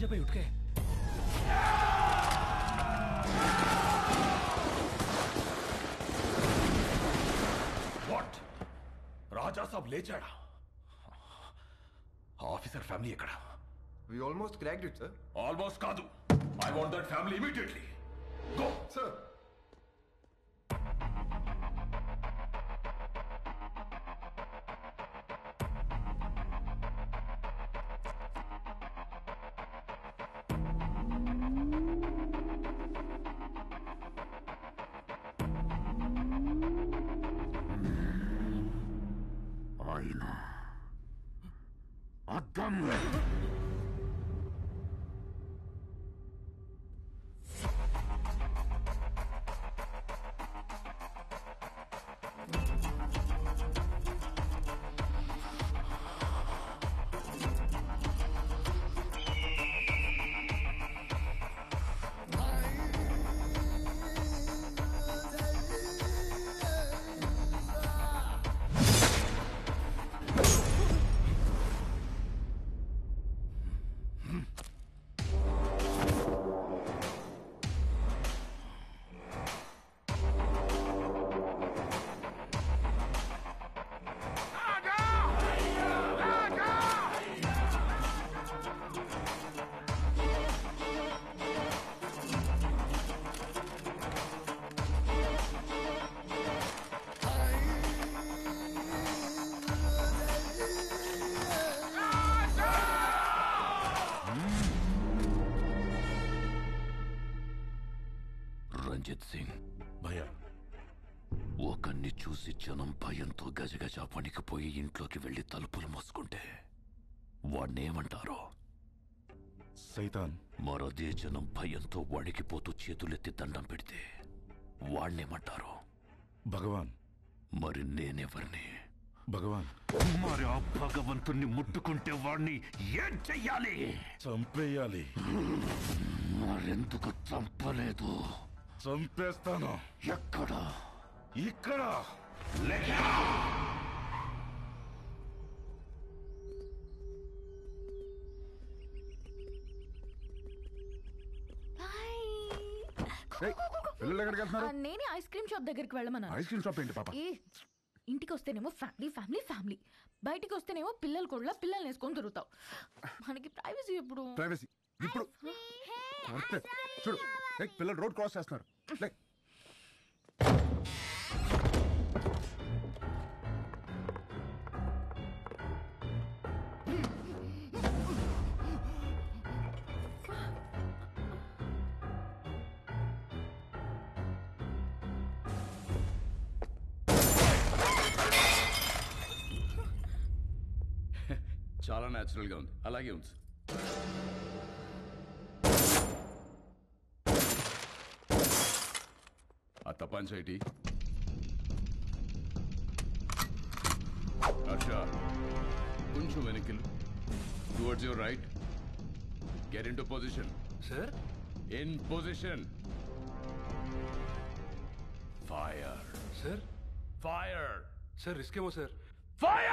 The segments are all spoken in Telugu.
राजा भाई उठ गए। What? राजा साहब ले चढ़ा। ऑफिसर फैमिली ఎక్కడ? We almost cracked it, sir. Almost కాదు. I want that family immediately. Go, sir. అద్దం రంజిత్ సింగ్ భయ్యా ఒకరిని చూసి జనం భయంతో గజగజ వణికిపోయి ఇంట్లోకి వెళ్లి తలుపులు మూసుకుంటే వాణ్ణేమంటారో? సైతాన్. మరదే జనం భయంతో వణికిపోతూ చేతులెత్తి దండం పెడితే వాణ్ణేమంటారో? భగవాన్. మరి నేనెవరిని? భగవాన్. మరి ఆ భగవంతుణ్ణి ముట్టుకుంటే వాణ్ణి ఏం చెయ్యాలి? చంపేయాలి. మరెందుకు చంపలేదు? చంపేస్తాను. ఎక్కడ? ఇక్కడ. నేనే ఐస్ క్రీమ్ షాప్ దగ్గరికి వెళ్ళమన్నాను. ఐస్ క్రీమ్ షాప్ ఏంటి పాప? ఇంటికి వస్తేనేమో ఫ్యామిలీ ఫ్యామిలీ ఫ్యామిలీ, బయటికి వస్తేనేమో పిల్లలు కూడా పిల్లల్ని వేసుకొని తిరుగుతావు. మనకి ప్రైవసీ ఎప్పుడు? ప్రైవసీ ఇప్పుడు చూడు, పిల్లలు రోడ్ క్రాస్ చేస్తున్నారు. చాలా న్యాచురల్ గా ఉంది. అలాగే ఉంది. ఆ తపాంచేటి హర్ష, కొంచెం వెనక్కిలు. Towards your right. Get into position. Sir in position. Fire. Sir fire. Sir इसके वो सर ఫైర్.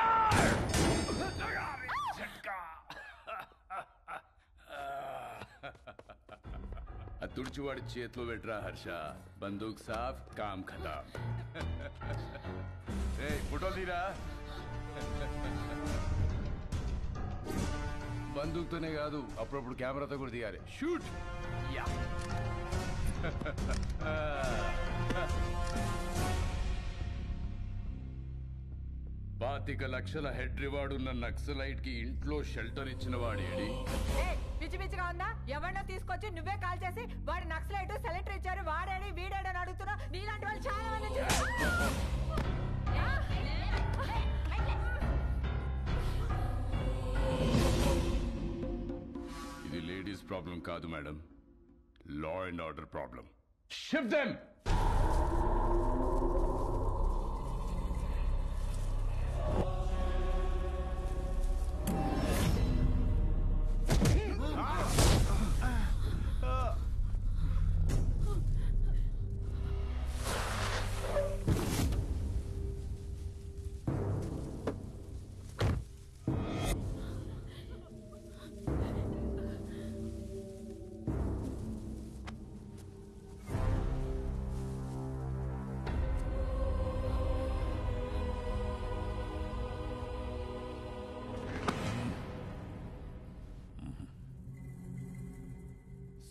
తుడిచివాడి చేతిలో పెట్టరా హర్ష. బందూక్ సాఫ్, కామ్ ఖతాం. ఫోటోలు తీరా. బందూక్తోనే కాదు, అప్పుడప్పుడు కెమెరాతో కూడా తీయాలి. షూట్. యా. 25 లక్షల హెడ్ రివార్డ్ ఉన్న నక్సలైట్ కి ఇంట్లో షెల్టర్ ఇచ్చిన వాడేడి? పిచ్చి పిచ్చిగా ఉందా? ఎవరినో తీసుకొచ్చి నువ్వే కాల్ చేసి వాడు నక్సలైట్ సెలెక్టర్ ఇచ్చారు, వాడేడి వీడేడని అడుగుతున్నా. నీలాంటి వాళ్ళు చాలా మంది. ఇది లేడీస్ ప్రాబ్లం కాదు madam, law and order problem. Shift them.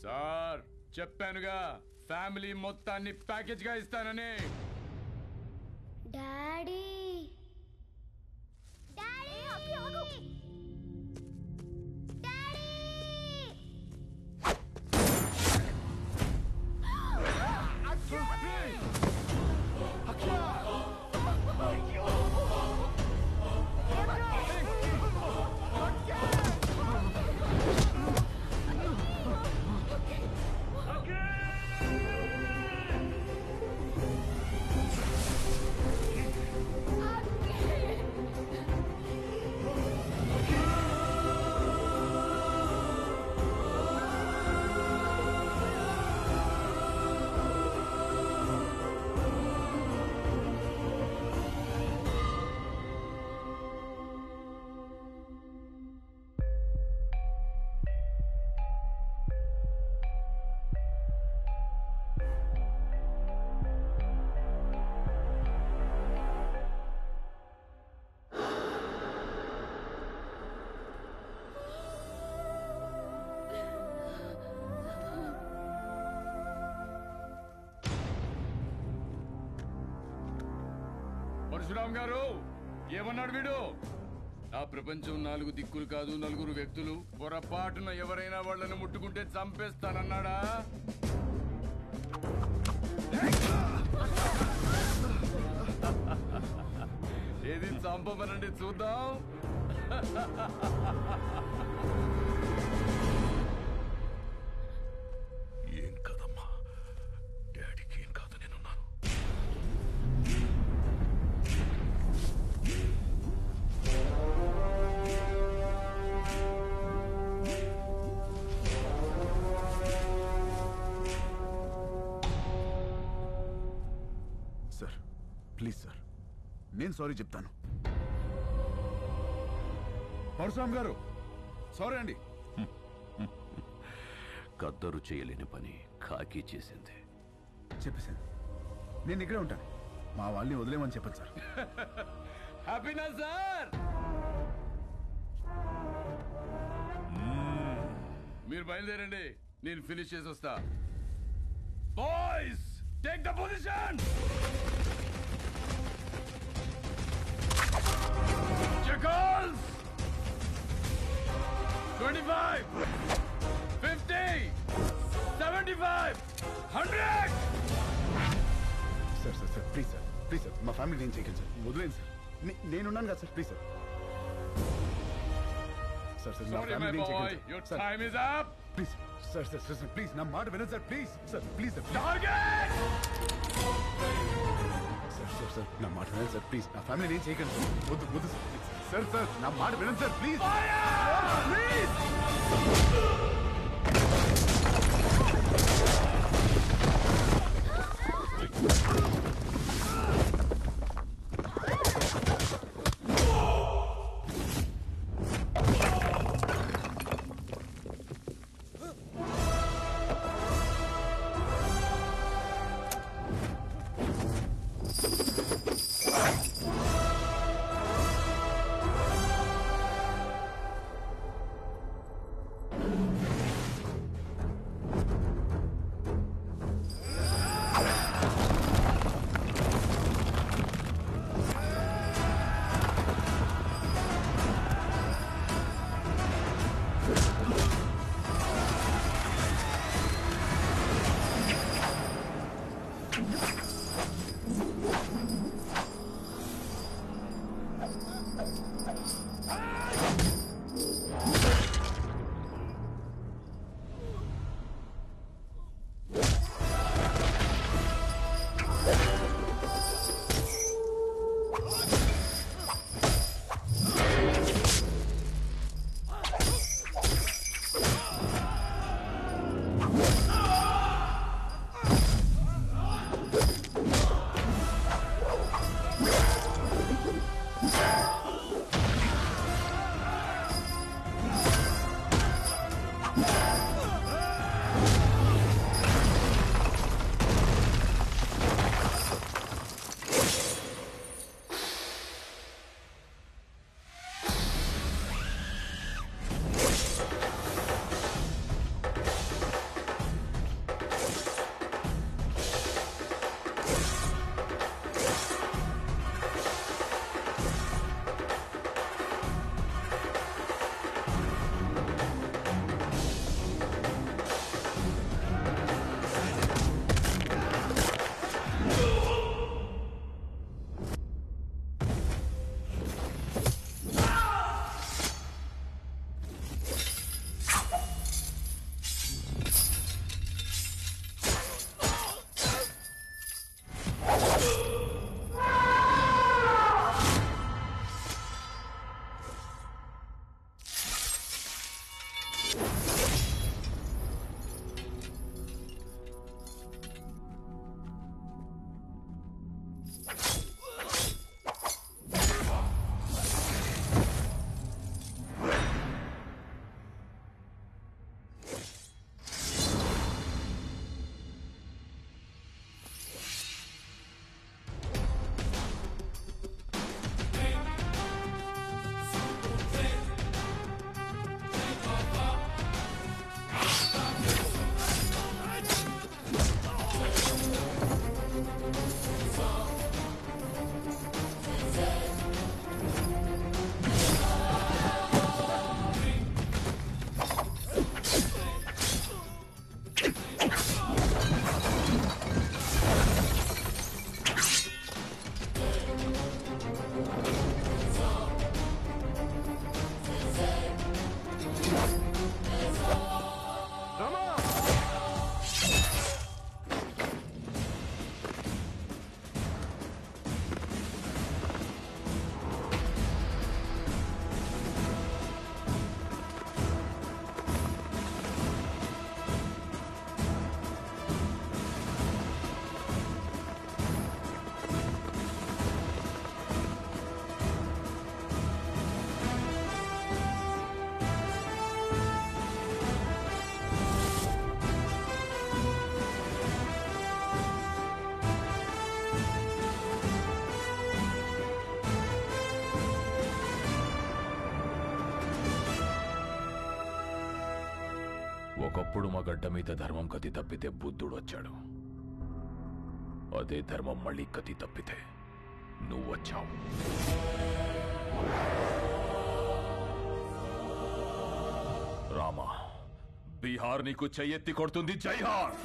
Sir చెప్పానుగా ఫ్యామిలీ మొత్తాన్ని ప్యాకేజ్ గా ఇస్తానని. డాడీ పరశురామ్ గారు ఏమన్నాడు వీడు? ఆ ప్రపంచం 4 దిక్కులు కాదు 4 వ్యక్తులు, పొరపాటున ఎవరైనా వాళ్ళని ముట్టుకుంటే చంపేస్తానన్నాడా? ఏది చంపమనండి చూద్దాం. ఏం కదమ్మా, డాడీకి ఏం కాదు, నేనున్నాను. సార్ ప్లీజ్ సార్, నేను సారీ చెప్తాను. పరశురామ్ గారు సారీ అండి. కద్దరు చేయలేని పని కాకి చేసింది. చెప్పేశాను, నేను ఇక్కడే ఉంటాను. మా వాళ్ళని వదిలేమని చెప్పండి సార్. హ్యాపీనా సార్? మీరు బయలుదేరండి, నేను ఫినిష్ చేసి వస్తా. Boys take the position. Jackals! 25, 50, 75, 100! Sir sir sir please sir, please sir, మా ఫ్యామిలీ నేను చేయగలను సార్, వదిలేను సార్. నేనున్నాను కదా sir, please sir. Sir sir నా Sorry, my ఫ్యామిలీ నేను boy, చేయగలను your sir. time is up. Please sir sir sir sir please నా మాట వినండి sir, please sir, please sir. Target! Sir sir sir నా మాట వినండి సార్, ప్లీజ్ నా ఫ్యామిలీ నేను చేయగలను సార్. వద్దు వద్దు సార్, సార్ సార్ నా మాట వినండి సార్, ప్లీజ్ ప్లీజ్. ఒకప్పుడు మా గడ్డ మీద ధర్మం కతి తప్పితే బుద్ధుడు వచ్చాడు. అదే ధర్మం మళ్ళీ కతి తప్పితే నువ్వు వచ్చావు. రామా, బీహార్ నీకు చెయ్యెత్తి కొడుతుంది. జైహార్.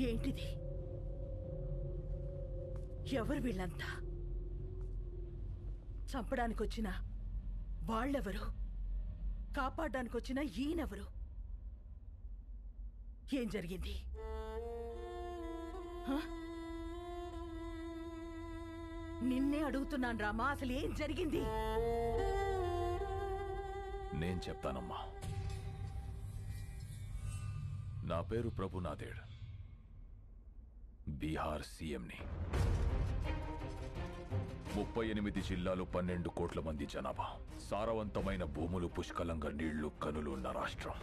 ఏంటిది? ఎవరు వీళ్ళంతా? చంపడానికొచ్చిన వాళ్ళెవరు? కాపాడడానికొచ్చిన ఈయనెవరు? ఏం జరిగింది? నిన్నే అడుగుతున్నాను రామా, అసలు ఏం జరిగింది? నేను చెప్తానమ్మా. నా పేరు ప్రభునాథేడ్, బీహార్ సీఎంని. 38 జిల్లాలు, 12 కోట్ల మంది జనాభా, సారవంతమైన భూములు, పుష్కలంగా నీళ్లు, కనులు ఉన్న రాష్ట్రం.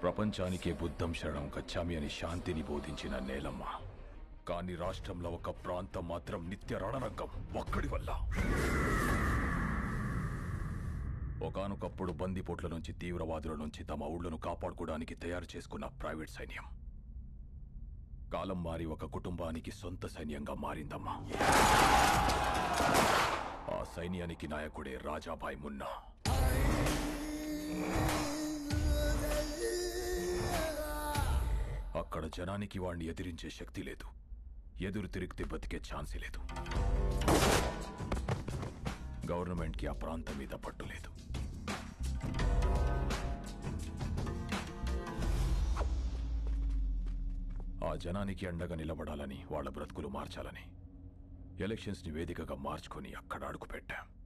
ప్రపంచానికే బుద్ధం శరణం గచ్చామి అని శాంతిని బోధించిన నేలమ్మ. కానీ రాష్ట్రంలో ఒక ప్రాంతం మాత్రం నిత్య రణరంగం ఒక్కడి వల్ల. ఒకానొకప్పుడు బందిపోట్ల నుంచి, తీవ్రవాదుల నుంచి తమ ఊళ్లను కాపాడుకోవడానికి తయారు చేసుకున్న ప్రైవేట్ సైన్యం కాలం మారి ఒక కుటుంబానికి సొంత సైన్యంగా మారిందమ్మా. ఆ సైన్యానికి నాయకుడే రాజాభాయ్ మున్నా. అక్కడ జనానికి వాణ్ణి ఎదిరించే శక్తి లేదు. ఎదురు తిరిగితే బతికే ఛాన్సే లేదు. గవర్నమెంట్కి ఆ ప్రాంతం మీద పట్టు లేదు. ఆ జనానికి అండగా నిలబడాలని, వాళ్ళ బ్రతుకులు మార్చాలని ఎలక్షన్స్ ని వేదికగా మార్చుకొని అక్కడ అడుగుపెట్టాం.